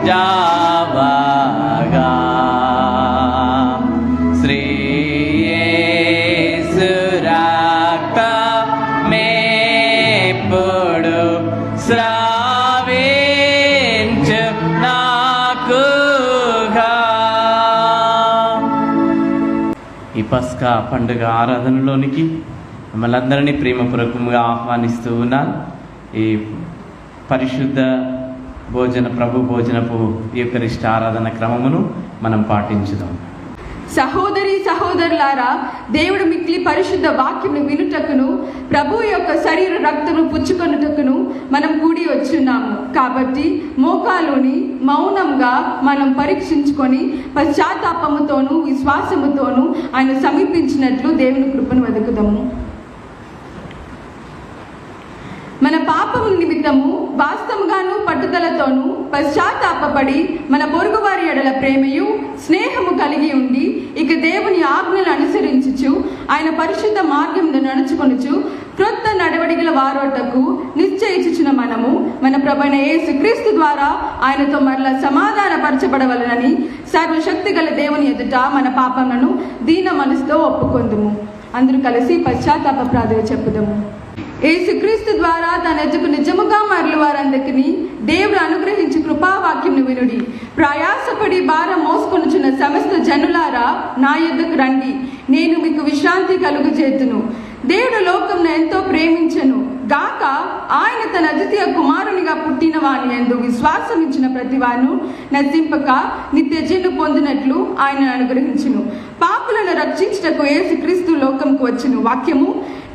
జావగా శ్రీ యేసు రక్తమేప్పుడు స్రావించు నాకుగా. ఈ పస్కా పండుగ ఆరాధనలోనికి మిమ్మల్ని అందరినీ ప్రేమపూర్వకంగా ఆహ్వానిస్తూ ఉన్నాను. ఈ పరిశుద్ధ భోజన ప్రభు భోజనపు యూకరిస్ట్ ఆరాధన క్రమమును మనం పాటించుదాం. సహోదరి సహోదరులారా, దేవుడు మిక్కిలి పరిశుద్ధ వాక్యమును వినుటకును ప్రభు యొక్క శరీర రక్తము పుచ్చుకొనుటకును మనం కూడి వచ్చున్నాము. కాబట్టి మోకాలుని మౌనంగా మనం పరీక్షించుకొని పశ్చాత్తాపముతోనూ విశ్వాసముతోనూ ఆయన సమీపించినట్లు దేవుని కృపను వెతుకుదాము. మన పాపము నిమిత్తము వాస్తవంగాను పట్టుదలతోనూ పశ్చాత్తాపడి మన పొరుగువారి ఎడల ప్రేమయు స్నేహము కలిగి ఉండి ఇక దేవుని ఆజ్ఞలు అనుసరించుచు ఆయన పరిశుద్ధ మార్గంలో నడుచుకొనుచు క్రొత్త నడవడికల వారోటకు నిశ్చయించుచున్న మనము మన ప్రభువైన యేసుక్రీస్తు ద్వారా ఆయనతో మరలా సమాధానపరచబడవలనని సర్వశక్తి గల దేవుని ఎదుట మన పాపములను దీన మనసుతో ఒప్పుకొందుము. అందరూ కలిసి పశ్చాత్తాప ప్రార్థన చెప్పుదాము. యేసుక్రీస్తు ద్వారా తన ఎదుకు నిజముగా మరలు వారందరికీ దేవుడు అనుగ్రహించి కృపావాక్యంను వినుడి. ప్రయాసపడి భారం మోసుకొనుచున్న సమస్త జనులారా, నా యొద్దకు రండి, నేను మీకు విశ్రాంతి కలుగజేతును. దేవుడు లోకంను ఎంతో ప్రేమించెను గాక ఆయన తన అద్వితీయ కుమారునిగా పుట్టిన వాని యందు విశ్వాసం ఇచ్చిన ప్రతివాను నశింపక నిత్య జీవము పొందినట్లు ఆయన అనుగ్రహించును. పాపులను రక్షించుటకు యేసుక్రీస్తు లోకంకు వచ్చును. వాక్యము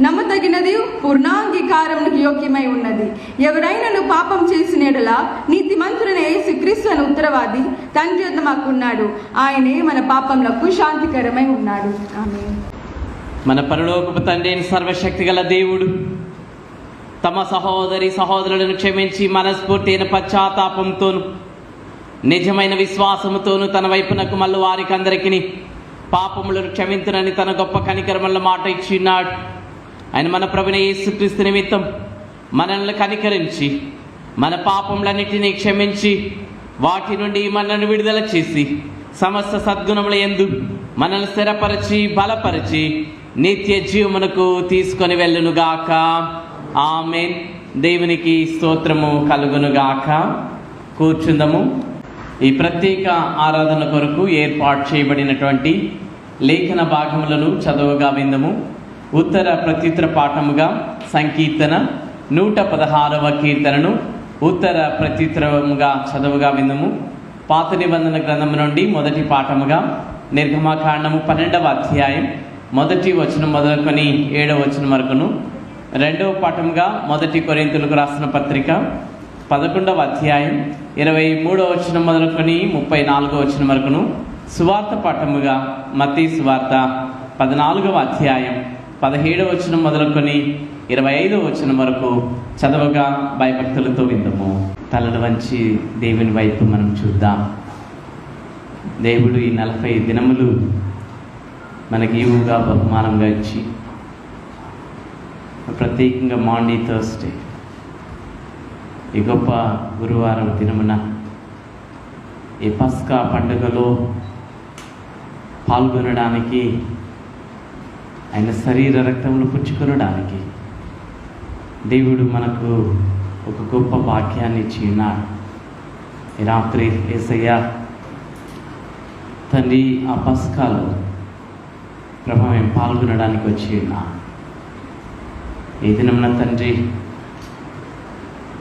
నమ్మదగినది, పూర్ణాంగీకారమునకు యోగ్యమై ఉన్నది. ఎవరైనాను పాపం చేసిన యెడల నీతిమంతుడైన యేసుక్రీస్తు అనే ఉత్తరవాది తండ్రి వద్ద మాకున్నాడు. ఆయనే మన పాపములకు శాంతికరమై ఉన్నాడు. ఆమేన్. మన పరలోకపు తండ్రి అయిన సర్వశక్తి గల దేవుడు తమ సహోదరి సహోదరులను క్షమించి మనస్ఫూర్తైన పశ్చాత్తాపంతోను నిజమైన విశ్వాసముతోను తన వైపునకు మళ్ళీ వారికి అందరికీ పాపములను క్షమించునని తన గొప్ప కనికరముల మాట ఇచ్చిన్నాడు. ఆయన మన ప్రభువైన యేసుక్రీస్తు నిమిత్తం మనల్ని కనికరించి మన పాపములన్నిటినీ క్షమించి వాటి నుండి మనల్ని విడుదల చేసి సమస్త సద్గుణముల యందు మనల్ని స్థిరపరిచి బలపరిచి నిత్య జీవమునకు తీసుకొని వెళ్ళునుగాక. ఆమేన్. దేవునికి స్తోత్రము కలుగునుగాక. కూర్చుందము. ఈ ప్రత్యేక ఆరాధన కొరకు ఏర్పాటు చేయబడినటువంటి లేఖన భాగములను చదువుగా విందము. ఉత్తర ప్రత్యుత్తర పాఠముగా సంకీర్తన 116వ కీర్తనను ఉత్తర ప్రత్యుత్తరముగా చదువుగా విందము. పాత నిబంధన గ్రంథము నుండి మొదటి పాఠముగా నిర్గమకాండము 12వ అధ్యాయం 1వ వచనం మొదలుకొని 7వ వచనం వరకును, 2వ పాఠముగా 1 కొరింథీయులకు రాసిన పత్రిక 11వ అధ్యాయం 23వ వచనం మొదలుకొని 34వ వచనం వరకును, సువార్త పాఠముగా మత్తయి సువార్త 14వ అధ్యాయం 17వ వచనం మొదలుకొని 25వ వచనం వరకు చదవగా భయభక్తులతో విందము. తలలు వంచి దేవుని వైపు మనం చూద్దాం. దేవుడు ఈ 40 దినములు మనకి ఈవుగా బహుమానంగా ఇచ్చి ప్రత్యేకంగా మాండీ థర్స్డే ఈ గొప్ప గురువారం దినమున ఈ పస్కా పండుగలో పాల్గొనడానికి, ఆయన శరీర రక్తములు పుచ్చుకొనడానికి దేవుడు మనకు ఒక గొప్ప భాగ్యాన్ని ఇచ్చి ఉన్నాడు. ఈ రాత్రి యేసయ్య తండ్రి ఆ పస్కాలో ప్రభు మేము పాల్గొనడానికి వచ్చి ఉన్నాం. ఈ దినమున తండ్రి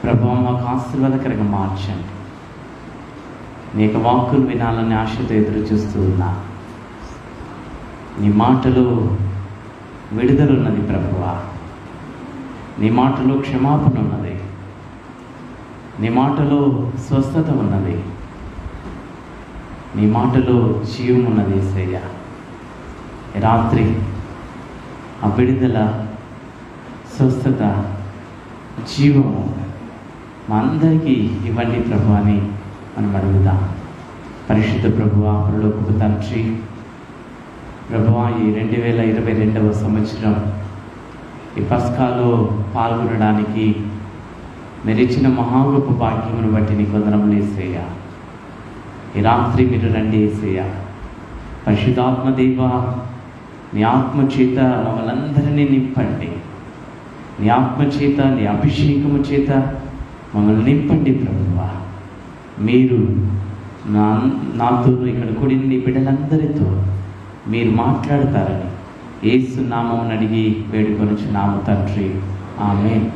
ప్రభు మాకు ఆశీర్వాదకరంగా మార్చండి. నీ యొక్క వాక్కును వినాలని ఆశతో ఎదురు చూస్తూ ఉన్నా. నీ మాటలో విడుదల ఉన్నది ప్రభువా, నీ మాటలో క్షమాపణ ఉన్నది, నీ మాటలో స్వస్థత ఉన్నది, నీ మాటలో జీవం ఉన్నది. యేసయ్య రాత్రి ఆ విడుదల, స్వస్థత, జీవము మా అందరికీ ఇవ్వండి ప్రభు అని మనం అడుగుదాం. పరిశుద్ధ ప్రభువా, పరలోకపు తండ్రి, ప్రభువా ఈ 2022వ సంవత్సరం ఈ పస్కాలో పాల్గొనడానికి మీరు ఇచ్చిన మహా గొప్ప భాగ్యమును బట్టి నీకు వందనములు యేసయ్య. ఈ రాత్రి మీరు రండి యేసయ్య. పరిశుద్ధాత్మ దేవా, నీ ఆత్మ చేత మమ్మల్ని అందరినీ నింపండి. నీ ఆత్మ చేత, నీ అభిషేకము చేత మమ్మల్ని నింపండి ప్రభువా. మీరు నాతో ఇక్కడ కూడిన నీ బిడ్డలందరితో మీరు మాట్లాడతారని యేసు నామమును అడిగి వేడుకొనుచున్నాము తండ్రి, ఆమేన్.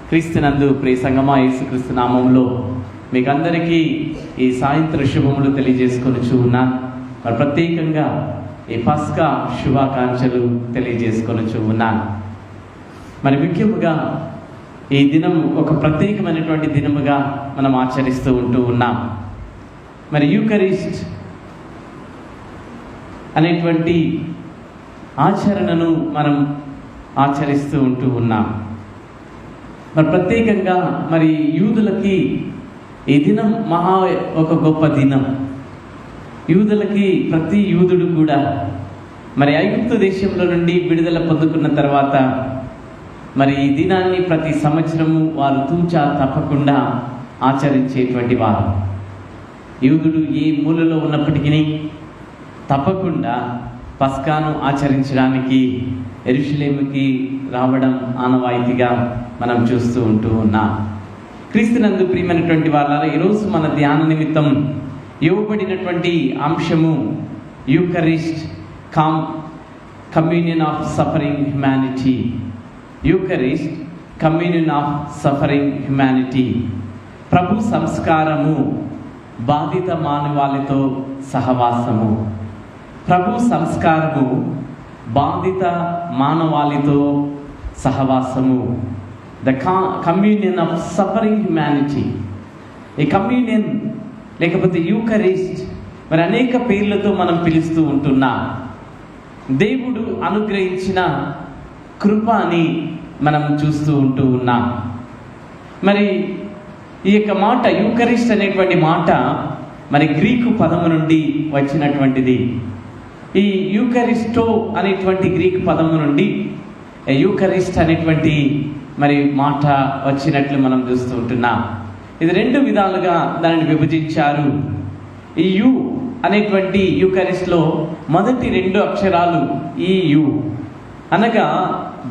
క్రీస్తునందు ప్రియ సంగమా, యేసుక్రీస్తు నామంలో మీకు అందరికీ ఈ సాయంత్ర శుభములు తెలియజేసుకొనుచు ఉన్నాను. మరి ప్రత్యేకంగా ఈ పస్కా శుభాకాంక్షలు తెలియజేసుకొనుచు ఉన్నాను. మరి ముఖ్యముగా ఈ దినం ఒక ప్రత్యేకమైనటువంటి దినముగా మనం ఆచరిస్తూ ఉంటూ ఉన్నాం. మరి యూకరిస్ట్ అనేటువంటి ఆచరణను మనం ఆచరిస్తూ ఉంటూ ఉన్నాం. మరి ప్రత్యేకంగా మరి యూదులకి ఈ దినం ఒక గొప్ప దినం. యూదులకి ప్రతి యూదుడు కూడా మరి ఐగుప్తు దేశంలో నుండి విడుదల పొందుకున్న తర్వాత మరి ఈ దినాన్ని ప్రతి సంవత్సరము వారు తూచా తప్పకుండా ఆచరించేటువంటి వారు. యూదుడు ఏ మూలలో ఉన్నప్పటికీ తప్పకుండా పస్కాను ఆచరించడానికి యెరూషలేముకి రావడం ఆనవాయితీగా మనం చూస్తూ ఉంటూ ఉన్నాం. క్రీస్తునందు ప్రియమైనటువంటి వాళ్ళ ఈరోజు మన ధ్యాన నిమిత్తం ఇవ్వబడినటువంటి అంశము Eucharist communion of suffering humanity. Eucharist communion of suffering humanity. ప్రభు సంస్కారము, బాధిత మానవాళితో సహవాసము. ప్రభు సంస్కారము, బాధిత మానవాళితో సహవాసము. The communion of suffering humanity. ఈ కమ్యూనియన్ లేకపోతే యూకరిస్ట్ మరి అనేక పేర్లతో మనం పిలుస్తూ ఉంటున్నాం. దేవుడు అనుగ్రహించిన కృప అని మనం చూస్తూ ఉంటూ ఉన్నాం. మరి ఈ యొక్క మాట యూకరిస్ట్ అనేటువంటి మాట మరి గ్రీకు పదము నుండి వచ్చినటువంటిది. ఈ యూకరిస్టో అనేటువంటి గ్రీకు పదము నుండి యూకరిస్ట్ అనేటువంటి మరి మాట వచ్చినట్లు మనం చూస్తూ ఉంటున్నాం. ఇది రెండు విధాలుగా దానిని విభజించారు. ఈ యు అనేటువంటి యూకరిస్ట్లో మొదటి రెండు అక్షరాలు ఈ యు అనగా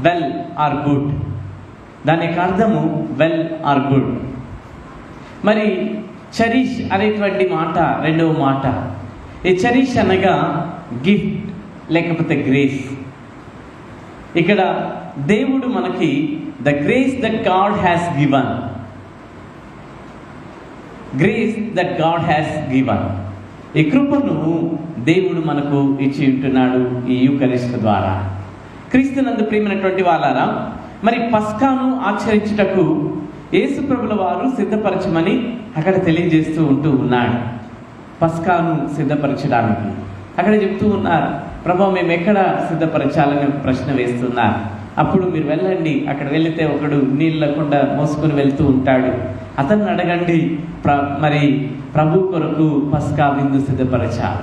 వెల్ ఆర్ గుడ్. దాని యొక్క అర్థము వెల్ ఆర్ గుడ్. మరి చరిష్ అనేటువంటి మాట రెండవ మాట. ఈ చరిష్ అనగా గిఫ్ట్ లేకపోతే గ్రేస్. ఇక్కడ దేవుడు మనకి the grace that God has given, grace that God has given. ఈ కృపను దేవుడు మనకు ఇచ్చి ఉంటున్నాడు ఈ యూకరిస్ట్ ద్వారా. క్రీస్తునందు ప్రియమైనటువంటి వాళ్ళారా, మరి పస్కాను ఆచరించుటకు యేసు ప్రభుల వారు సిద్ధపరచమని అక్కడ తెలియజేస్తూ ఉంటూ ఉన్నాడు. పస్కాను సిద్ధపరచడానికి అక్కడ చెప్తూ ఉన్నారు, ప్రభు మేము ఎక్కడ సిద్ధపరచాలని ప్రశ్న వేస్తున్నారు. అప్పుడు మీరు వెళ్ళండి, అక్కడ వెళితే ఒకడు నీళ్ళు లేకుండా మోసుకొని వెళ్తూ ఉంటాడు, అతన్ని అడగండి మరి ప్రభు కొరకు పస్కా విందు సిద్ధపరచాలి.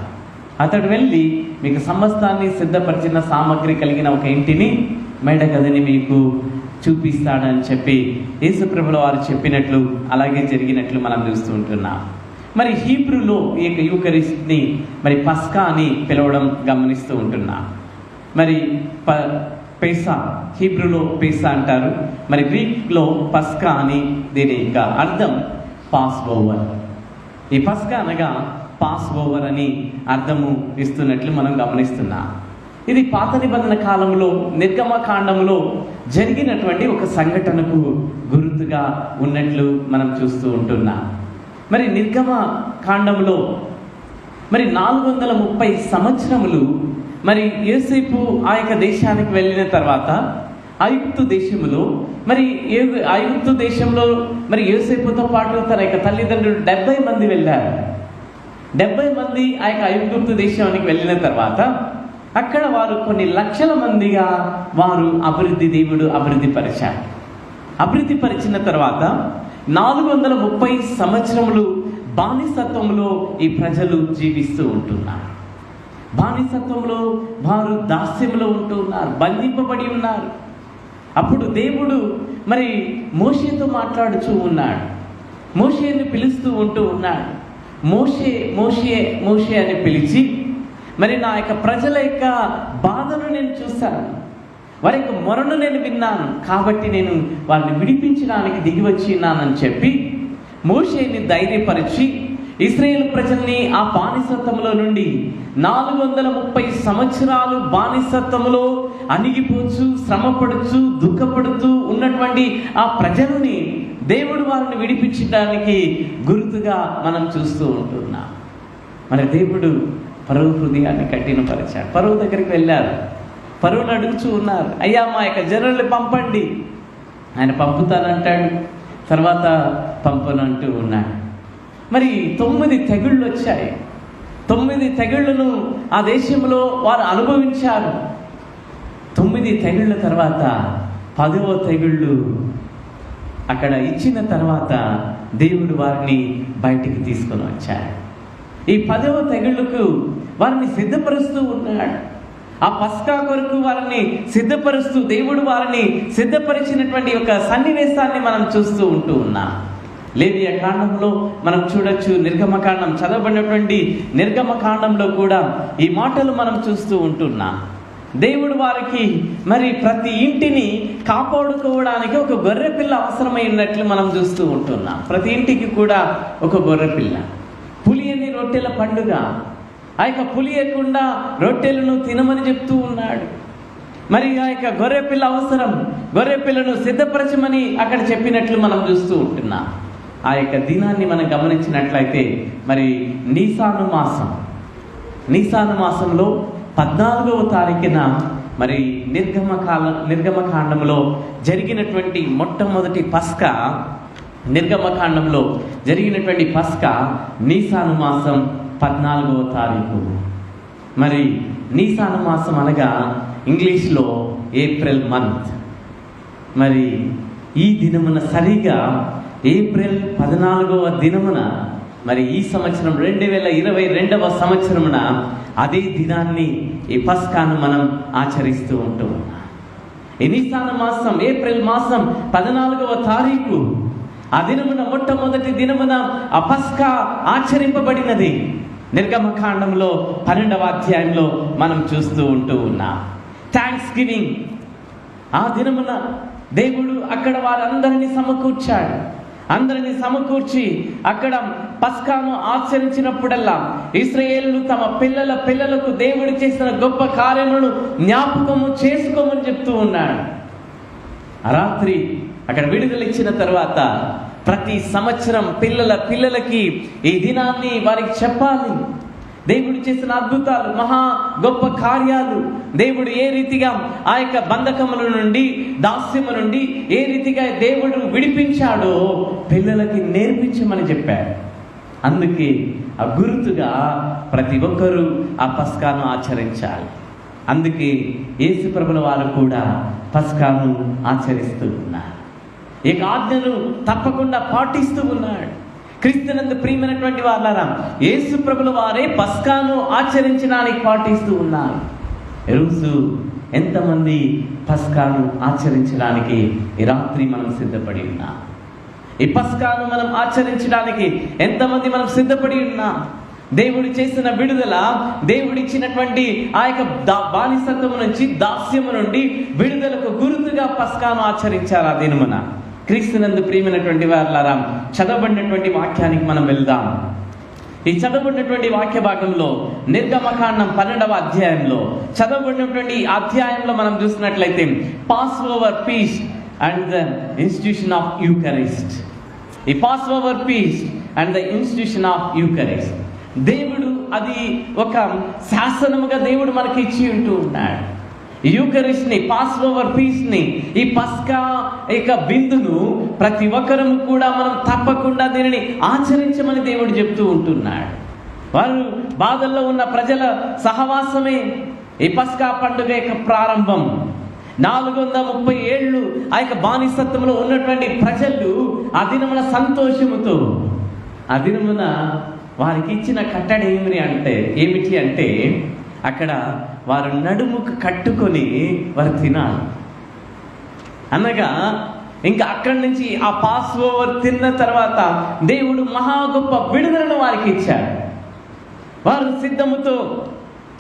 అతడు వెళ్ళి మీకు సమస్తాన్ని సిద్ధపరిచిన సామగ్రి కలిగిన ఒక ఇంటిని మేడగదిని మీకు చూపిస్తాడని చెప్పి యేసు ప్రభుల వారు చెప్పినట్లు అలాగే జరిగినట్లు మనం చూస్తూ ఉంటున్నాం. మరి హీబ్రూలో ఈ యొక్క యూకరిస్ట్ని మరి పస్కా అని పిలవడం గమనిస్తూ ఉంటున్నాం. మరి పేసా, హీబ్రూలో పేసా అంటారు, మరి గ్రీక్లో పస్కా అని దీని యొక్క అర్థం పాస్ ఓవర్. ఈ పస్కా అనగా పాస్ ఓవర్ అని అర్థము ఇస్తున్నట్లు మనం గమనిస్తున్నాం. ఇది పాత నిబంధన కాలంలో నిర్గమకాండంలో జరిగినటువంటి ఒక సంఘటనకు గుర్తుగా ఉన్నట్లు మనం చూస్తూ ఉంటున్నాం. మరి నిర్గమ కాండంలో మరి 430 సంవత్సరములు మరి యోసేపు ఆ యొక్క దేశానికి వెళ్ళిన తర్వాత ఐగుప్తు దేశంలో మరి ఐగుప్తు దేశంలో మరి యోసేపుతో పాటు తన యొక్క తల్లిదండ్రులు 70 మంది వెళ్ళారు. 70 మంది ఆ యొక్క ఐగుప్తు దేశానికి వెళ్ళిన తర్వాత అక్కడ వారు కొన్ని లక్షల మందిగా వారు దేవుడు అభివృద్ధి పరిచారు. అభివృద్ధి పరిచిన తర్వాత 430 సంవత్సరములు బానిసత్వంలో ఈ ప్రజలు జీవిస్తూ ఉంటున్నారు. బానిసత్వంలో వారు దాస్యంలో ఉంటూ ఉన్నారు, బంధింపబడి ఉన్నారు. అప్పుడు దేవుడు మరి మోషేతో మాట్లాడుతూ ఉన్నాడు, మోషేని పిలుస్తూ ఉంటూ ఉన్నాడు. మోషే మోషే మోషే అని పిలిచి, మరి నా యొక్క ప్రజల యొక్క బాధను నేను చూశాను, వారి యొక్క మొరను నేను విన్నాను, కాబట్టి నేను వారిని విడిపించడానికి దిగి వచ్చినానని చెప్పి మోషేని ధైర్యపరిచి ఇశ్రాయేలు ప్రజల్ని ఆ బానిసత్వంలో నుండి 430 సంవత్సరాలు బానిసత్వంలో అణిగిపోచు, శ్రమపడుచు, దుఃఖపడుతూ ఉన్నటువంటి ఆ ప్రజల్ని దేవుడు వారిని విడిపించడానికి గుర్తుగా మనం చూస్తూ ఉంటున్నాం. మరి దేవుడు ఫరో హృదయాన్ని కఠినపరిచాడు. ఫరో దగ్గరికి వెళ్ళారు, ఫరోని అడుగుచూ ఉన్నారు, అయ్యా మా యొక్క జనుల్ని పంపండి. ఆయన పంపుతానంటాడు, తర్వాత పంపనంటూ ఉన్నాడు. మరి 9 తెగుళ్ళు వచ్చాయి. 9 తెగుళ్ళను ఆ దేశంలో వారు అనుభవించారు. 9 తెగుళ్ళ తర్వాత 10వ తెగుళ్ళు అక్కడ ఇచ్చిన తర్వాత దేవుడు వారిని బయటికి తీసుకొని వచ్చాడు. ఈ 10వ తెగుళ్ళకు వారిని సిద్ధపరుస్తూ ఉన్నాడు. ఆ పస్కా కొరకు వారిని సిద్ధపరుస్తూ దేవుడు వారిని సిద్ధపరిచినటువంటి ఒక సన్నివేశాన్ని మనం చూస్తూ ఉంటూ ఉన్నాం. లేవియ కాండంలో మనం చూడొచ్చు, నిర్గమకాండం చదవబడినటువంటి నిర్గమకాండంలో కూడా ఈ మాటలు మనం చూస్తూ ఉంటున్నాం. దేవుడు వారికి మరి ప్రతి ఇంటిని కాపాడుకోవడానికి ఒక గొర్రెపిల్ల అవసరమై ఉన్నట్లు మనం చూస్తూ ఉంటున్నాం. ప్రతి ఇంటికి కూడా ఒక గొర్రెపిల్ల. పులియని రొట్టెల పండుగ, ఆ యొక్క పులియకుండా రొట్టెలను తినమని చెప్తూ ఉన్నాడు. మరి ఆ యొక్క గొర్రెపిల్ల అవసరం, గొర్రెపిల్లను సిద్ధపరచమని అక్కడ చెప్పినట్లు మనం చూస్తూ ఉంటున్నాం. ఆ యొక్క దినాన్ని మనం గమనించినట్లయితే మరి నీసాను మాసంలో 14వ తారీఖున మరి నిర్గమకాండంలో జరిగినటువంటి మొట్టమొదటి పస్కా, నిర్గమకాండంలో జరిగినటువంటి పస్కా నీసాను మాసం 14వ తారీఖు. మరి నీసాను మాసం అనగా ఇంగ్లీష్లో ఏప్రిల్ మంత్. మరి ఈ దినమున సరిగా ఏప్రిల్ 14వ దినమున మరి ఈ సంవత్సరం 2022వ సంవత్సరమున అదే దినాన్ని ఈ పస్కాను మనం ఆచరిస్తూ ఉంటూ ఉన్నాం. ఈ నీసాను మాసం ఏప్రిల్ మాసం 14వ తారీఖు ఆ దినమున మొట్టమొదటి దినమున ఆ పస్కా ఆచరింపబడినది. నిర్గమకాండంలో 12వ అధ్యాయంలో మనం చూస్తూ ఉంటూ ఉన్నాం. Thanks giving. ఆ దినమున దేవుడు అక్కడ వారందరినీ సమకూర్చాడు. అందరినీ సమకూర్చి అక్కడ పస్కాను ఆచరించినప్పుడల్లా ఇశ్రాయేలులు తమ పిల్లలకు దేవుడు చేసిన గొప్ప కార్యములను జ్ఞాపకము చేసుకోమని చెప్తూ ఉన్నాడు. ఆ రాత్రి అక్కడ విడుదల ఇచ్చిన తర్వాత ప్రతి సంవత్సరం పిల్లలకి ఈ దినాన్ని వారికి చెప్పాలి. దేవుడు చేసిన అద్భుతాలు, మహా గొప్ప కార్యాలు, దేవుడు ఏ రీతిగా ఆ యొక్క బంధకముల నుండి, దాస్యము నుండి ఏ రీతిగా దేవుడు విడిపించాడో పిల్లలకి నేర్పించమని చెప్పాడు. అందుకే ఆ గుర్తుగా ప్రతి ఒక్కరూ ఆ పస్కాను ఆచరించాలి. అందుకే యేసు ప్రభుల వారు కూడా పస్కాను ఆచరిస్తూ ఉన్నారు. ఈ ఆజ్ఞను తప్పకుండా పాటిస్తూ ఉన్నాడు. క్రీస్తునందు ప్రియమైనటువంటి వారులారా, యేసు ప్రభుల వారే పస్కాను ఆచరించడానికి పాటిస్తూ ఉన్నారు. ఈరోజు ఎంతమంది పస్కాను ఆచరించడానికి ఈ రాత్రి మనం సిద్ధపడి ఉన్నాం? ఈ పస్కాను మనం ఆచరించడానికి ఎంతమంది మనం సిద్ధపడి ఉన్నాం? దేవుడు చేసిన విడుదల, దేవుడు ఇచ్చినటువంటి ఆ యొక్క బానిసత్వము నుంచి, దాస్యము నుండి విడుదలకు గుర్తుగా పస్కాను ఆచరించారు ఆ దినమున. క్రీస్తునందు ప్రియమైనటువంటి వారులారా, చదవబడినటువంటి వాక్యానికి మనం వెళ్దాం. ఈ చదవబడినటువంటి వాక్య భాగంలో నిర్గమకాండం 12వ అధ్యాయంలో చదవబడినటువంటి అధ్యాయంలో మనం చూసినట్లయితే passover feast and the institution of Eucharist. ఈ passover feast and the institution of Eucharist, దేవుడు అది ఒక శాసనముగా దేవుడు మనకి ఇచ్చి ఉంటూ ఉన్నాడు. యూకరిస్ట్ని, పాస్ ఓవర్ పీస్ని, ఈ పస్కా యొక్క విందును ప్రతి ఒక్కరము కూడా మనం తప్పకుండా దీనిని ఆచరించమని దేవుడు చెప్తూ ఉంటున్నాడు. వారు బాధల్లో ఉన్న ప్రజల సహవాసమే ఈ పస్కా పండుగ యొక్క ప్రారంభం. 430 ఏళ్ళు ఆ యొక్క బానిసత్వంలో ఉన్నటువంటి ప్రజలు ఆ దినమున సంతోషముతో, ఆ దినమున వారికి ఇచ్చిన కట్టడి ఏమిటి అంటే అక్కడ వారు నడుముకు కట్టుకొని వారు తినాలి. అనగా ఇంకా అక్కడి నుంచి ఆ పాస్ ఓవర్ తిన్న తర్వాత దేవుడు మహా గొప్ప విడుదలను వారికి ఇచ్చాడు. వారు సిద్ధముతో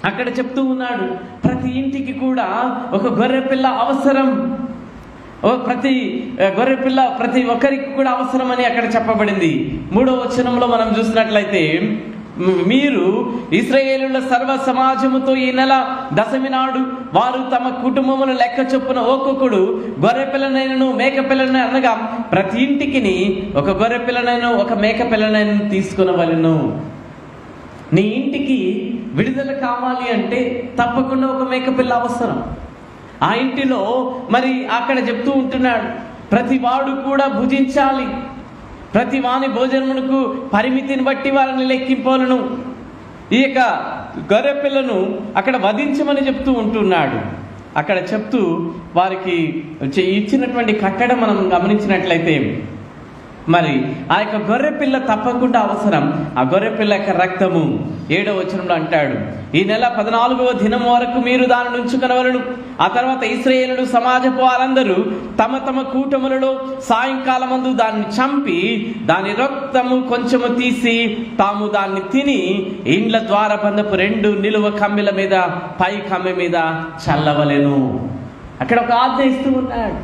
అక్కడ చెప్తూ ఉన్నాడు, ప్రతి ఇంటికి కూడా ఒక గొర్రె పిల్ల అవసరం, ప్రతి గొర్రె పిల్ల ప్రతి ఒక్కరికి కూడా అవసరం అని అక్కడ చెప్పబడింది. 3వ వచనంలో మనం చూసినట్లయితే, మీరు ఇశ్రాయేలుల సర్వ సమాజముతో ఈ నెల దశమి నాడు వారు తమ కుటుంబముల లెక్క చొప్పున ఒక్కొక్కడు గొర్రె పిల్లనైనను మేక పిల్లనైనా, అనగా ప్రతి ఇంటికి ఒక గొర్రె పిల్లనైనా ఒక మేక పిల్లనైనా తీసుకునవలెను. నీ ఇంటికి విడుదల కావాలి అంటే తప్పకుండా ఒక మేక పిల్ల అవసరం. ఆ ఇంటిలో మరి అక్కడ చెప్తూ ఉంటున్నాడు, ప్రతి వాడు కూడా భుజించాలి, ప్రతి వాని భోజనమునకు పరిమితిని బట్టి వారిని లెక్కింపాలను. ఈ యొక్క గొర్రె పిల్లను అక్కడ వధించమని చెప్తూ ఉంటున్నాడు. అక్కడ చెప్తూ వారికి ఇచ్చినటువంటి కట్టడం మనం గమనించినట్లయితే, మరి ఆ యొక్క గొర్రె పిల్ల తప్పకుండా అవసరం. ఆ గొర్రె పిల్ల యొక్క రక్తము 7వ వచనంలో అంటాడు, ఈ నెల 14వ దినం వరకు మీరు దాని ఉంచుకొనవలెను. ఆ తర్వాత ఇశ్రాయేలుడు సమాజపు వారందరూ తమ తమ కూటములలో సాయంకాలమందు దాన్ని చంపి దాని రక్తము కొంచెము తీసి తాము దాన్ని తిని ఇండ్ల ద్వారబంధపు 2 నిలువ కమ్మెల మీద పై కమ్మె మీద చల్లవలెను. అక్కడ ఒక ఆజ్ఞ ఇస్తూ ఉన్నాడు.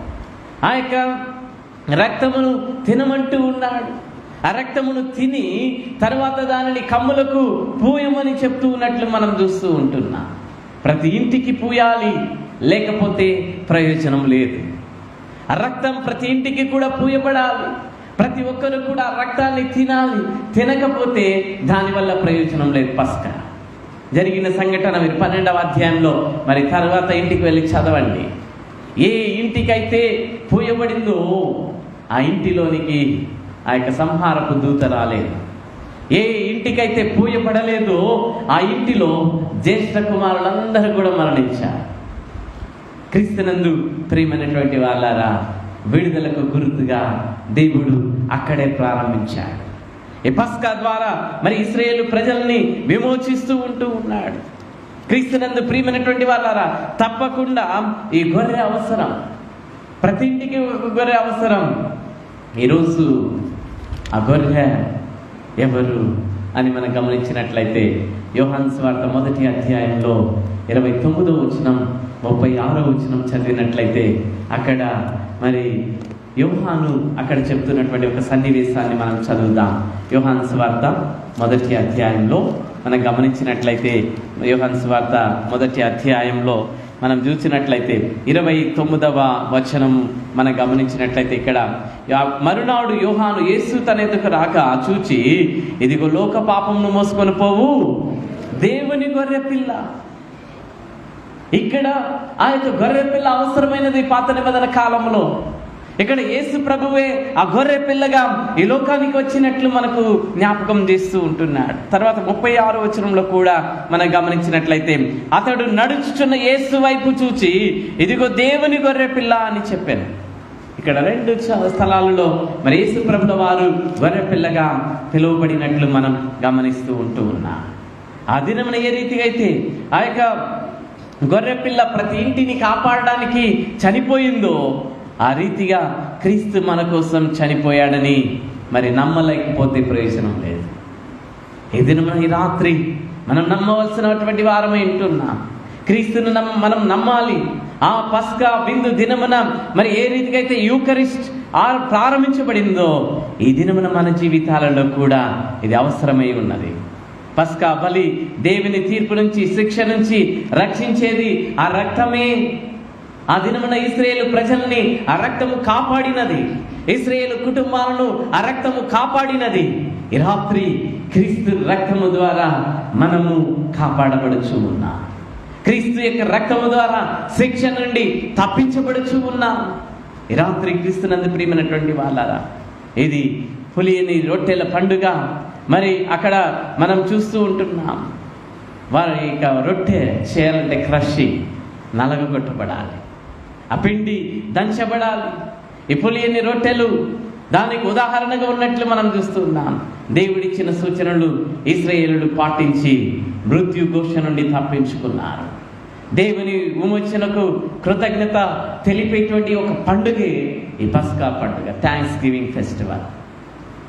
ఆ యొక్క రక్తమును తినమంటూ ఉన్నాడు. ఆ రక్తమును తిని తర్వాత దానిని కమ్ములకు పూయమని చెప్తూ ఉన్నట్లు మనం చూస్తూ ఉంటున్నాం. ప్రతి ఇంటికి పూయాలి, లేకపోతే ప్రయోజనం లేదు. ఆ రక్తం ప్రతి ఇంటికి కూడా పూయబడాలి. ప్రతి ఒక్కరు కూడా ఆ రక్తాన్ని తినాలి. తినకపోతే దానివల్ల ప్రయోజనం లేదు. పస్కా జరిగిన సంఘటన మీరు 12వ అధ్యాయంలో మరి తర్వాత ఇంటికి వెళ్ళి చదవండి. ఏ ఇంటికైతే పూయబడిందో ఆ ఇంటిలోనికి ఆ యొక్క సంహారపు దూత రాలేదు. ఏ ఇంటికైతే పూయబడలేదో ఆ ఇంటిలో జ్యేష్ఠ కుమారులందరూ కూడా మరణించారు. క్రీస్తునందు ప్రియమైనటువంటి వాళ్ళారా, విడుదలకు గుర్తుగా దేవుడు అక్కడే ప్రారంభించాడు. ఈ పస్కా ద్వారా మరి ఇశ్రాయేలు ప్రజల్ని విమోచిస్తూ ఉంటూ ఉన్నాడు. క్రీస్తునందు ప్రియమైనటువంటి వాళ్ళారా, తప్పకుండా ఈ గొర్రె అవసరం. ప్రతి ఇంటికి ఒక గొర్రె అవసరం. ఈరోజు ఆ గొర్రె ఎవరు అని మనం గమనించినట్లయితే, యోహాను సువార్త 1వ అధ్యాయంలో 29వ వచనం 36వ వచనం చదివినట్లయితే అక్కడ మరి యోహాను అక్కడ చెప్తున్నటువంటి ఒక సన్నివేశాన్ని మనం చదువుదాం. యోహాను సువార్త 1వ అధ్యాయంలో మనం గమనించినట్లయితే, యోహాను సువార్త 1వ అధ్యాయంలో మనం చూసినట్లయితే 29వ వచనం మనం గమనించినట్లయితే, ఇక్కడ మరునాడు యోహాను యేసు తన ఎదుకు రాక చూచి, ఇదిగో లోక పాపమును మోసుకొని పోవు దేవుని గొర్రె పిల్ల. ఇక్కడ ఆ యొక్క గొర్రె పిల్ల అవసరమైనది పాత నిబంధన కాలంలో. ఇక్కడ యేసు ప్రభువే ఆ గొర్రె పిల్లగా ఈ లోకానికి వచ్చినట్లు మనకు జ్ఞాపకం చేస్తూ ఉంటున్నాడు. తర్వాత 36వ వచనంలో కూడా మనం గమనించినట్లయితే, అతడు నడుచుచున్న యేసు వైపు చూచి, ఇదిగో దేవుని గొర్రె పిల్ల అని చెప్పాను. ఇక్కడ 2 స్థలాలలో మరి యేసు ప్రభుల వారు గొర్రె పిల్లగా పిలువబడినట్లు మనం గమనిస్తూ ఉంటూ ఉన్నాం. ఆ దినమున ఏ రీతిగా అయితే ఆ యొక్క గొర్రె పిల్ల ప్రతి ఇంటిని కాపాడడానికి చనిపోయిందో, ఆ రీతిగా క్రీస్తు మన కోసం చనిపోయాడని మరి నమ్మలేకపోతే ప్రయోజనం లేదు. ఈ దినమున ఈ రాత్రి మనం నమ్మవలసినటువంటి వారమై ఉంటున్నాం. క్రీస్తును మనం నమ్మాలి. ఆ పస్కా విందు దినమున మరి ఏ రీతిగా అయితే యూకరిస్ట్ ప్రారంభించబడిందో, ఈ దినమున మన జీవితాలలో కూడా ఇది అవసరమై ఉన్నది. పస్కా బలి దేవుని తీర్పు నుంచి, శిక్ష నుంచి రక్షించేది ఆ రక్తమే. ఆ దినమున ఇశ్రాయేలు ప్రజల్ని ఆ రక్తము కాపాడినది. ఇశ్రాయేలు కుటుంబాలను ఆ రక్తము కాపాడినది. ఈ రాత్రి క్రీస్తు రక్తము ద్వారా మనము కాపాడబడుచు ఉన్నాం. క్రీస్తు యొక్క రక్తము ద్వారా శిక్ష నుండి తప్పించబడుచు ఉన్నాం. ఈ రాత్రి క్రీస్తునందు ప్రియమైనటువంటి వాళ్ళారా, ఇది పులియని రొట్టెల పండుగ. మరి అక్కడ మనం చూస్తూ ఉంటున్నాం, వారి ఇక రొట్టె చేయాలంటే క్రషింగ్, నలగొట్టబడాలి, ఆ పిండి దంచబడాలి. ఈ పులియని రొట్టెలు దానికి ఉదాహరణగా ఉన్నట్లు మనం చూస్తున్నాం. దేవుడిచ్చిన సూచనలు ఇశ్రాయేలులు పాటించి మృత్యు ఘోష నుండి తప్పించుకున్నారు. దేవుని విమోచనకు కృతజ్ఞత తెలిపేటువంటి ఒక పండుగే ఈ పస్కా పండుగ, థ్యాంక్స్ గివింగ్ ఫెస్టివల్.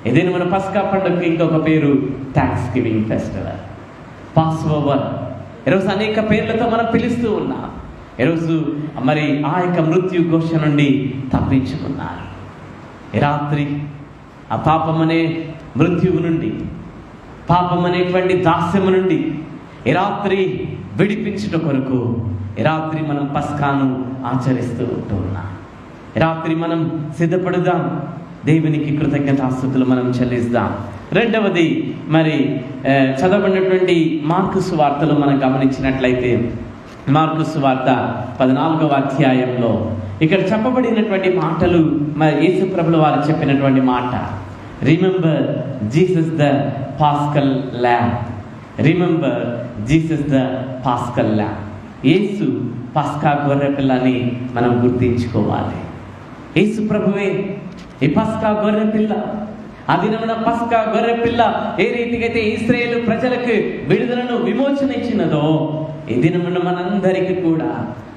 ఏదైనా మన పస్కా పండుగకి ఇంకొక పేరు thanks giving festival, pass over. ఈరోజు అనేక పేర్లతో మనం పిలుస్తూ ఉన్నాం. ఈరోజు మరి ఆ యొక్క మృత్యు ఘోష నుండి తప్పించుకున్నారు. ఈ రాత్రి ఆ పాపం అనే మృత్యువు నుండి, పాపం అనేటువంటి దాస్యము నుండి ఈ రాత్రి విడిపించుట కొరకు ఈ రాత్రి మనం పస్కాను ఆచరిస్తూ ఉంటూ ఉన్నాం. ఈ రాత్రి మనం సిద్ధపడుదాం, దేవునికి కృతజ్ఞతాస్తుతులు మనం చెల్లిస్తాం. రెండవది మరి చదవబడినటువంటి మార్కు సువార్తలు మనం గమనించినట్లయితే, మార్కు సువార్త 14వ అధ్యాయంలో ఇక్కడ చెప్పబడినటువంటి మాటలు, మరి యేసు ప్రభుల వారు చెప్పినటువంటి మాట, remember Jesus the paschal lamb. Remember Jesus the paschal lamb. యేసు పస్కా గొర్రె పిల్లని మనం గుర్తించుకోవాలి. యేసు ప్రభువే ఈ పస్కా గొర్రె పిల్ల. ఆ దినమున పస్కా గొర్రె పిల్ల ఏ రీతిగా అయితే ఇశ్రాయేలు ప్రజలకు విడుదలను, విమోచన ఇచ్చినదో, ఈ దినమున మనందరికీ కూడా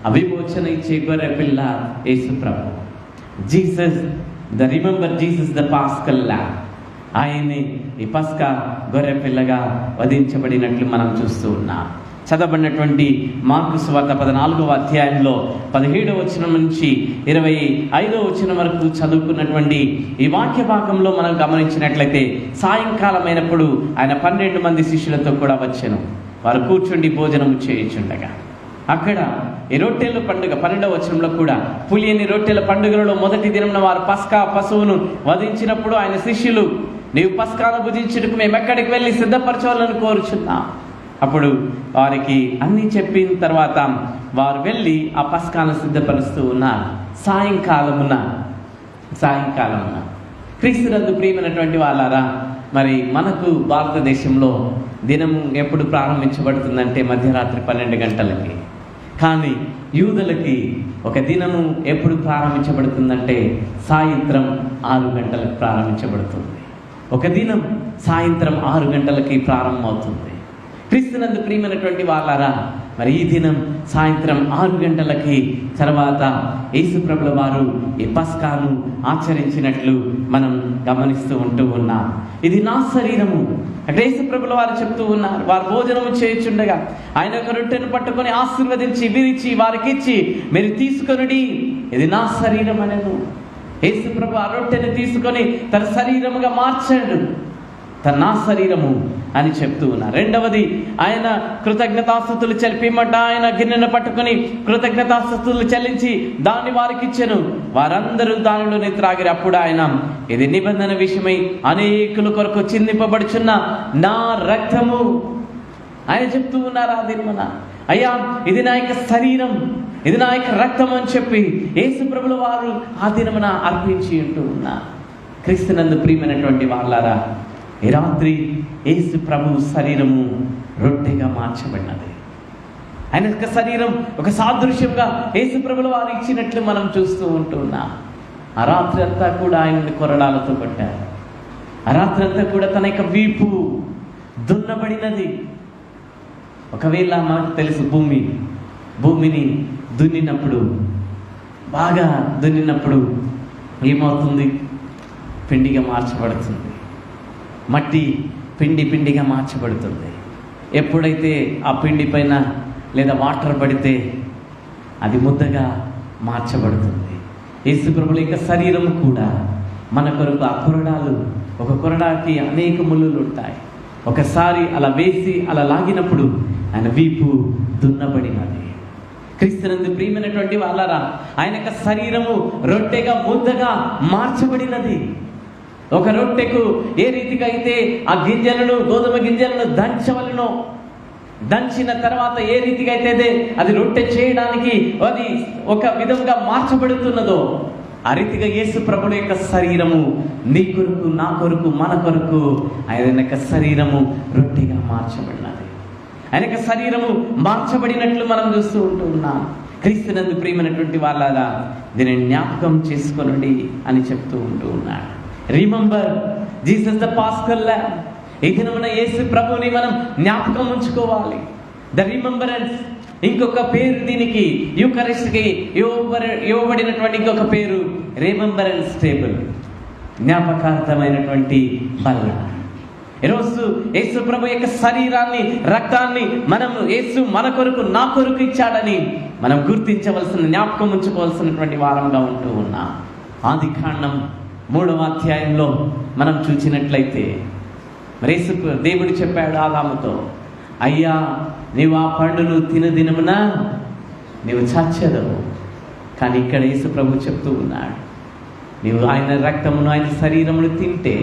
ఆ విమోచన ఇచ్చే గొర్రె పిల్ల యేసు ప్రభు. Jesus the remember Jesus the paschal lamb. ఆయన్ని ఈ పస్కా గొర్రె పిల్లగా వధించబడినట్లు మనం చూస్తూ ఉన్నాం. చదవబడినటువంటి మార్కు సువార్త 14వ అధ్యాయంలో 17వ వచనం నుంచి 25వ వచనం వరకు చదువుకున్నటువంటి ఈ వాక్య భాగంలో మనం గమనించినట్లయితే, సాయంకాలమైనప్పుడు ఆయన 12 మంది శిష్యులతో కూడా వచ్చెను. వారు కూర్చుండి భోజనము చేయుచుండగా అక్కడ ఈ రొట్టెల పండుగ 12వ వచనంలో కూడా, పులియని రొట్టెల పండుగలలో మొదటి దినమున వారు పస్కా పశువును వధించినప్పుడు ఆయన శిష్యులు, నీవు పస్కాను భుజించుటకు మేము ఎక్కడికి వెళ్ళి సిద్ధపరచాలని కోరుచున్నాం. అప్పుడు వారికి అన్నీ చెప్పిన తర్వాత వారు వెళ్ళి ఆ పస్కాను సిద్ధపరుస్తూ ఉన్నారు. సాయంకాలమున క్రీస్తునందు ప్రియమైనటువంటి వాళ్ళారా, మరి మనకు భారతదేశంలో దినము ఎప్పుడు ప్రారంభించబడుతుందంటే మధ్యరాత్రి 12 గంటలకి. కానీ యూదులకి ఒక దినము ఎప్పుడు ప్రారంభించబడుతుందంటే సాయంత్రం 6 గంటలకు ప్రారంభించబడుతుంది. ఒక దినం సాయంత్రం 6 గంటలకి ప్రారంభమవుతుంది. క్రీస్తునందు ప్రియమైనటువంటి వాళ్ళారా, మరి ఈ దినం సాయంత్రం 6 గంటలకి తర్వాత యేసు ప్రభుల వారు ఈ పస్కాను ఆచరించినట్లు మనం గమనిస్తూ ఉంటూ ఉన్నాం. ఇది నా శరీరము. అక్కడ యేసు ప్రభుల వారు చెప్తూ ఉన్నారు, వారు భోజనము చేయుచుండగా ఆయన ఒక రొట్టెను పట్టుకొని ఆశీర్వదించి విరిచి వారికి ఇచ్చి, మీరు తీసుకొనుడి, ఇది నా శరీరం అనెను. యేసు ప్రభు ఆ రొట్టెను తీసుకొని తన శరీరముగా మార్చాడు, నా శరీరము అని చెప్తూ ఉన్నారు. రెండవది, ఆయన కృతజ్ఞతాస్తుతులు చెల్లిపిమ్మట ఆయన గిన్నెను పట్టుకొని కృతజ్ఞతాస్తుతులు చెల్లించి దాన్ని వారికి ఇచ్చెను. వారందరూ దానిలోనే త్రాగిరి. అప్పుడు ఆయన, ఇది నిబంధన విషయమై అనేకుల కొరకు చిందింపబడుచున్న నా రక్తము. ఆయన చెప్తూ ఉన్నారు ఆ దినమున, అయ్యా ఇది నా యొక్క శరీరం, ఇది నా యొక్క రక్తం అని చెప్పి యేసు ప్రభుల వారు ఆ దినమున అర్పించి ఉంటూ ఉన్నారు. క్రీస్తునందు ప్రియమైనటువంటి వాళ్ళారా, ఈ రాత్రి యేసు ప్రభు శరీరము రొట్టెగా మార్చబడినది. ఆయన యొక్క శరీరం ఒక సాదృశ్యంగా యేసు ప్రభుల వారు ఇచ్చినట్లు మనం చూస్తూ ఉంటున్నాం. ఆ రాత్రి అంతా కూడా ఆయనని కొరడాలతో కొట్టారు. ఆ రాత్రి అంతా కూడా తన యొక్క వీపు దున్నబడినది. ఒకవేళ మనకు తెలుసు, భూమిని దున్నినప్పుడు, బాగా దున్నినప్పుడు ఏమవుతుంది? పిండిగా మార్చబడుతుంది. మట్టి పిండిగా మార్చబడుతుంది. ఎప్పుడైతే ఆ పిండి పైన లేదా వాటర్ పడితే అది ముద్దగా మార్చబడుతుంది. యేసు ప్రభుల యొక్క శరీరం కూడా మన కొరకు ఆ కొరడాలు, ఒక కొరడాకి అనేక ముళ్ళులు ఉంటాయి. ఒకసారి అలా వేసి అలా లాగినప్పుడు ఆయన వీపు దున్నబడినది. క్రీస్తునందు ప్రియమైనటువంటి వాళ్ళారా, ఆయన యొక్క శరీరము రొట్టెగా ముద్దగా మార్చబడినది. ఒక రొట్టెకు ఏ రీతిగా అయితే ఆ గింజలను, గోధుమ గింజలను దంచవలనో, దంచిన తర్వాత ఏ రీతిగా అయితే అది రొట్టె చేయడానికి అది ఒక విధంగా మార్చబడుతున్నదో, ఆ రీతిగా యేసు ప్రభుల యొక్క శరీరము నీ కొరకు, నా కొరకు, మన కొరకు ఆయన యొక్క శరీరము రొట్టెగా మార్చబడినది. ఆయన యొక్క శరీరము మార్చబడినట్లు మనం చూస్తూ ఉంటూ ఉన్నాం. క్రీస్తునందు ప్రియమైనటువంటి వాళ్ళగా దీనిని జ్ఞాపకం చేసుకొనండి అని చెప్తూ ఉంటూ ఉన్నాడు. Remember Jesus the paschal lamb. ఈ దినమున యేసు ప్రభువుని మనం జ్ఞాపకం ఉంచుకోవాలి. ద రిమెంబరెన్స్ ఇంకొక పేరు దీనికి యూకరిస్ట్కి ఇవ్వబడినటువంటి ఇంకొక పేరు రిమెంబరెన్స్ టేబుల్, జ్ఞాపకార్థమైనటువంటి బల్ల. ఈరోజు యేసు ప్రభు యొక్క శరీరాన్ని, రక్తాన్ని మనము యేసు మన కొరకు, నా కొరకు ఇచ్చాడని మనం గుర్తించవలసిన, జ్ఞాపకం ఉంచుకోవాల్సినటువంటి వారంగా ఉంటూ ఉన్నాం. ఆదికాండం 3వ అధ్యాయంలో మనం చూసినట్లయితే యేసు దేవుడు చెప్పాడు ఆదాముతో, అయ్యా నీవు ఆ పండును తినదినమున నీవు చచ్చెదవు. కానీ ఇక్కడ యేసు ప్రభు చెప్తూ ఉన్నాడు, నీవు ఆయన రక్తమును, ఆయన శరీరమును తింటే